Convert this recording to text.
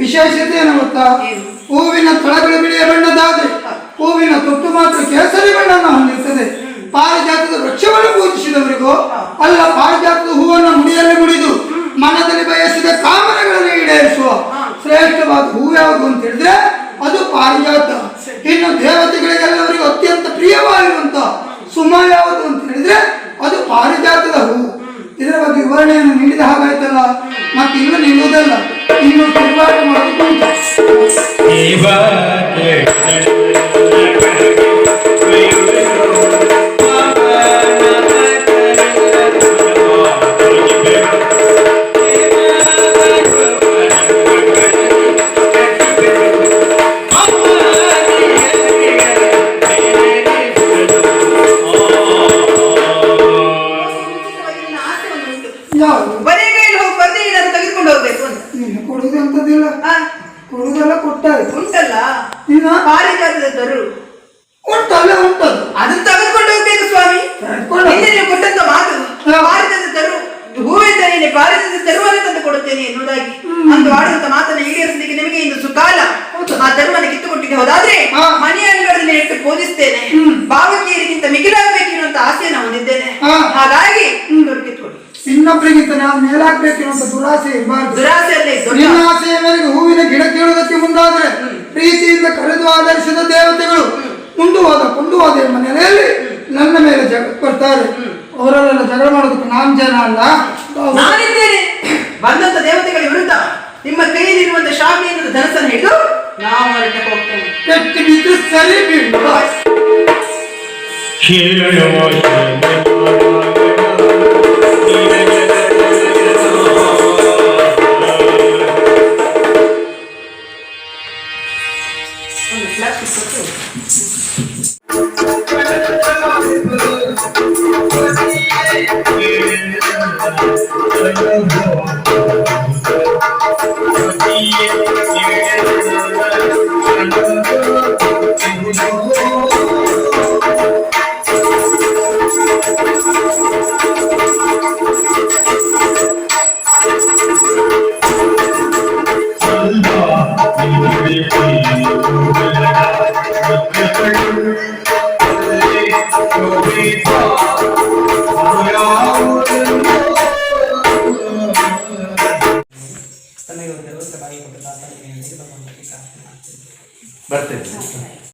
ವಿಶೇಷತೆ ಏನು ಗೊತ್ತಾ? ಹೂವಿನ ತಳಗಳು ಬಿಳಿಯ ಬಣ್ಣದಾದರೆ ಹೂವಿನ ತೊಟ್ಟು ಮಾತ್ರ ಕೇಸರಿ ಬಣ್ಣವನ್ನು ಹೊಂದಿರುತ್ತದೆ. ಪಾರಿಜಾತದ ವೃಕ್ಷವನ್ನು ಪೂಜಿಸಿದವರಿಗೂ ಅಲ್ಲ, ಪಾರಿಜಾತದ ಹೂವನ್ನು ಮುಡಿಯಲ್ಲಿ ಮುಡಿದು ಮನದಲ್ಲಿ ಬಯಸಿದ ಕಾಮನೆಗಳನ್ನು ಈಡೇರಿಸುವ ಶ್ರೇಷ್ಠವಾದ ಹೂವು ಯಾವುದು ಅಂತ ಹೇಳಿದ್ರೆ ಅದು ಪಾರಿಜಾತ. ಇನ್ನು ದೇವತೆಗಳಿಗೆಲ್ಲವರಿಗೂ ಅತ್ಯಂತ ಪ್ರಿಯವಾಗಿರುವಂತ ಸುಮ ಯಾವುದು ಅಂತ ಹೇಳಿದ್ರೆ ಅದು ಪಾರಿಜಾತದ ಹೂವು. ಇದರ ಬಗ್ಗೆ ವಿವರಣೆಯನ್ನು ನೀಡಿದ ಹಾಗಾಯ್ತಲ್ಲ, ಮತ್ತೆ ಇನ್ನು ನಿಲ್ಲುವುದಲ್ಲ, ಇನ್ನು ತಿರುಗಾಟ ಮಾಡುವುದು. ಕೊಡುದೆಲ್ಲ ಕೊಟ್ಟಾರೆ ಉಂಟಲ್ಲ, ಪಾರಿಜಾತದ ತರು ಉಂಟಲ್ಲ, ಉಂಟದು ಅದನ್ನು ತೆಗೆದುಕೊಂಡು ಹೋಗ್ಬೇಕು ಸ್ವಾಮಿ. ನೀವು ಕೊಟ್ಟಂತ ಮಾತು ಪಾರಿಜಾತ ತರು ಹೂವಿಂದ ಪಾರಿಜಾತ ತರುವನ್ನು ತಂದು ಕೊಡುತ್ತೇನೆ ಎನ್ನುವುದಾಗಿ ಅಂದು ಆಡುವಂತ ಮಾತು ಹೋದಾದ್ರೆ ಮನೆಯ ಅಂಗಳದಲ್ಲಿ ಇಟ್ಟು ಪೂಜಿಸ್ತೇನೆ. ಭಾವಕೀಯರಿಗಿಂತ ಮಿಗಿಲಾಗಬೇಕಿರುವಂತ ಆಸೆಯನ್ನು ಹೊಂದಿದ್ದೇನೆ. ಹಾಗಾಗಿ ದೊರಕಿತ್ಕೊಡಿ. ಇನ್ನೊಬ್ಬರಿಗಿಂತ ನಾವು ಮೇಲಾಗ್ಬೇಕಿರುವಂತ ದುರಾಸೆ ಇರಬಾರ್ದು. ದುರಾಸೆಯಲ್ಲಿ ನಿನ್ನ ಆಸೆಯ ಮೇರೆಗೆ ಹೂವಿನ ಗಿಡ ಕೇಳುವುದಕ್ಕೆ ಮುಂದಾದ್ರೆ ಪ್ರೀತಿಯಿಂದ ಕರೆದು ಆಧರಿಸಿದ ದೇವತೆಗಳು ಕೊಂಡು ಹೋದ ಎಂಬ ನೆಲೆಯಲ್ಲಿ ನನ್ನ ಮೇಲೆ ಜಗತ್ ಬರ್ತಾರೆ. ಅವರೆಲ್ಲ ಜಗಳ ಮಾಡೋದಕ್ಕೆ ನಾನು ಜನ ಅಲ್ಲ, ನಾನಿದ್ದೇನೆ. ಬಂದಂತ ದೇವತೆಗಳ ವಿರುದ್ಧ ನಿಮ್ಮ ಕೈಯಲ್ಲಿರುವಂತ ಶಾಖೆಯಿಂದ ಧನಸನ್ನು ಹಿಡಿದು ನಾವು ಹೊರಟಕ್ಕೆ ಹೋಗ್ತೇನೆ. ಕೆಟ್ಟಿ ಬಿದ್ದು ಸರಿ ಬೀಳು. ಬರ್ತೇನೆ.